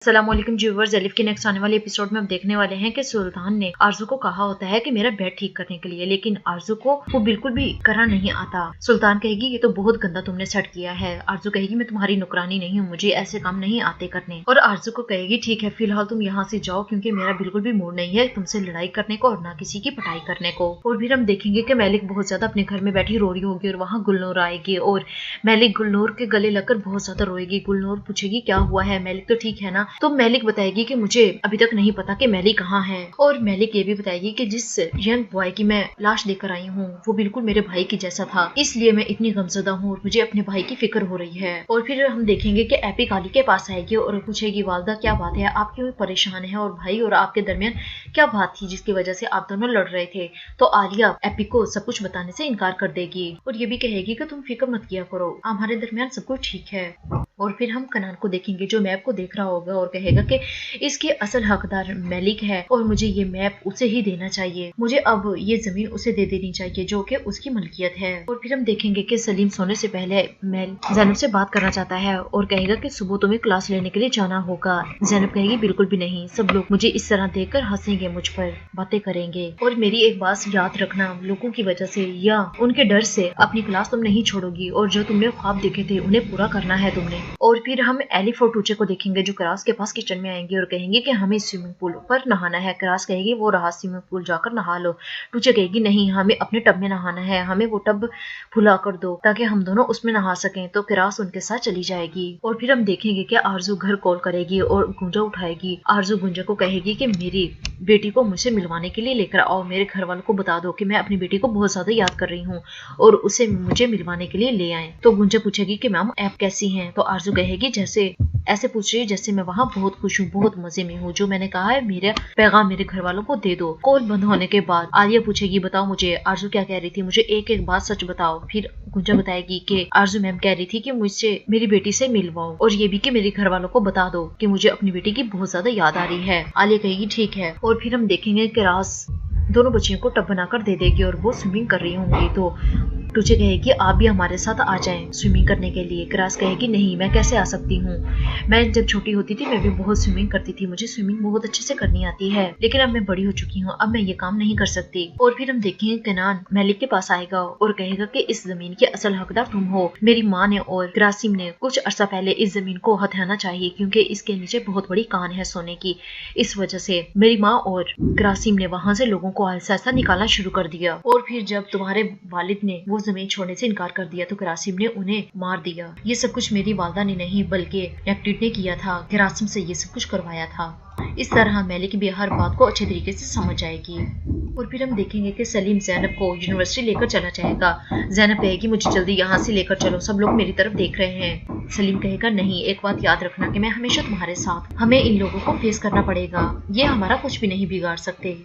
अस्सलामुअलैकुम viewers, elif के next आने वाले एपिसोड में हम देखने वाले हैं कि सुल्तान ने आरजू को कहा होता है कि मेरा बेड ठीक करने के लिए, लेकिन आरजू को वो बिल्कुल भी करना नहीं आता। सुल्तान कहेगी ये तो बहुत गंदा तुमने सेट किया है। आरजू कहेगी मैं तुम्हारी नौकरानी नहीं हूँ, मुझे ऐसे काम नहीं आते करने। और आरजू को कहेगी ठीक है फिलहाल तुम यहाँ से जाओ क्योंकि मेरा बिल्कुल भी मूड नहीं है तुमसे लड़ाई करने को और ना किसी की पटाई करने को। और फिर हम देखेंगे कि मेलिक बहुत ज्यादा अपने घर में बैठी रो रही होगी और वहाँ गुलनूर आएगी और मेलिक गुलनूर के गले लगकर बहुत ज्यादा रोएगी। गुलनूर पूछेगी क्या हुआ है, मेलिक तो ठीक है ना। तो मेलिक बताएगी कि मुझे अभी तक नहीं पता कि मेलिक कहाँ है। और मेलिक ये भी बताएगी कि जिस यंग बॉय की मैं लाश लेकर आई हूँ वो बिल्कुल मेरे भाई की जैसा था, इसलिए मैं इतनी गमजदा हूँ और मुझे अपने भाई की फिक्र हो रही है। और फिर हम देखेंगे कि एपिक आली के पास आएगी और पूछेगी वालदा क्या बात है, आप क्यों परेशान है और भाई और आपके दरमियान क्या बात थी जिसकी वजह से आप दोनों लड़ रहे थे। तो आलिया एपिक को सब कुछ बताने से इनकार कर देगी और ये भी कहेगी कि तुम फिक्र मत किया करो, हमारे दरमियान सब कुछ ठीक है। और फिर हम कनान को देखेंगे जो मैप को देख रहा होगा और कहेगा कि इसकी असल हकदार मेलिक है और मुझे ये मैप उसे ही देना चाहिए, मुझे अब ये जमीन उसे दे देनी चाहिए जो कि उसकी मलकियत है। और फिर हम देखेंगे कि सलीम सोने से पहले ज़ैनब से बात करना चाहता है और कहेगा कि सुबह तुम्हें क्लास लेने के लिए जाना होगा। ज़ैनब कहेगी बिल्कुल भी नहीं, सब लोग मुझे इस तरह देखकर हंसेंगे, मुझ पर बातें करेंगे। और मेरी एक बात याद रखना, लोगों की वजह से या उनके डर से अपनी क्लास तुम नहीं छोड़ोगी और जो तुमने ख्वाब देखे थे उन्हें पूरा करना है तुमने। और फिर हम एलिफ और टूचे को देखेंगे जो क्रास के पास किचन में आएंगे और कहेंगे कि हमें स्विमिंग पूल पर नहाना है। क्रास कहेगी वो रहा स्विमिंग पूल जाकर नहा लो। टूचे कहेगी नहीं हमें अपने टब में नहाना है, हमें वो टब फुला कर दो ताकि हम दोनों उसमें नहा सकें। तो क्रास उनके साथ चली जाएगी। और फिर हम देखेंगे कि आरजू घर कॉल करेगी और गुंजा उठाएगी। आरजू गुंजा को कहेगी कि मेरी बेटी को मुझसे मिलवाने के लिए लेकर आओ, मेरे घर वालों को बता दो कि मैं अपनी बेटी को बहुत ज्यादा याद कर रही हूँ और उसे मुझे मिलवाने के लिए ले आए। तो गुंजा पूछेगी कि मैम आप कैसी हैं। तो आरजू कहेगी जैसे ऐसे पूछ रही है जैसे मैं वहाँ बहुत खुश हूँ, बहुत मजे में हूँ, जो मैंने कहा है मेरा पैगाम मेरे घर वालों को दे दो। कॉल बंद होने के बाद आलिया पूछेगी बताओ मुझे आरजू क्या कह रही थी, मुझे एक एक बात सच बताओ। फिर गुंजा बताएगी कि आरजू मैम कह रही थी कि मुझसे मेरी बेटी से मिलवाओ और ये भी कि मेरे घर वालों को बता दो कि मुझे अपनी बेटी की बहुत ज्यादा याद आ रही है। आलिया कहेगी ठीक है। और फिर हम देखेंगे कि रास दोनों बच्चियों को टब बनाकर दे देगी और वो स्विमिंग कर रही होंगी। तो टूचे कहेगी आप भी हमारे साथ आ जाएं स्विमिंग करने के लिए। क्रास कहेगी नहीं मैं कैसे आ सकती हूँ, मैं जब छोटी होती थी मैं भी बहुत स्विमिंग करती थी, मुझे स्विमिंग बहुत अच्छे से करनी आती है, लेकिन अब मैं बड़ी हो चुकी हूँ, अब मैं ये काम नहीं कर सकती। और फिर हम देखेंगे कनान मेलिक के पास आएगा और कहेगा कि इस जमीन के असल हकदार तुम हो, मेरी माँ ने और ग्रासिम ने कुछ अर्सा पहले इस जमीन को हथियाना चाहिए क्योंकि इसके नीचे बहुत बड़ी कान है सोने की। इस वजह से मेरी माँ और ग्रासिम ने वहां से लोगों को आहिस्ता आहिस्ता निकालना शुरू कर दिया। और फिर जब तुम्हारे वालिद ने वो जमीन छोड़ने से इनकार कर दिया तो ग्रासिम ने उन्हें मार दिया। ये सब कुछ मेरी वालदा ने नहीं बल्कि नेक्टिट ने किया था, ग्रासिम से ये सब कुछ करवाया था। इस तरह मेलिक भी हर बात को अच्छे तरीके से समझ जाएगी। और फिर हम देखेंगे कि सलीम ज़ैनब को यूनिवर्सिटी लेकर चला जाएगा। ज़ैनब कहेगी मुझे जल्दी यहाँ से लेकर चलो, सब लोग मेरी तरफ देख रहे हैं। सलीम कहेगा नहीं, एक बात याद रखना कि मैं हमेशा तुम्हारे साथ, हमें इन लोगों को फेस करना पड़ेगा, ये हमारा कुछ भी नहीं बिगाड़ सकते।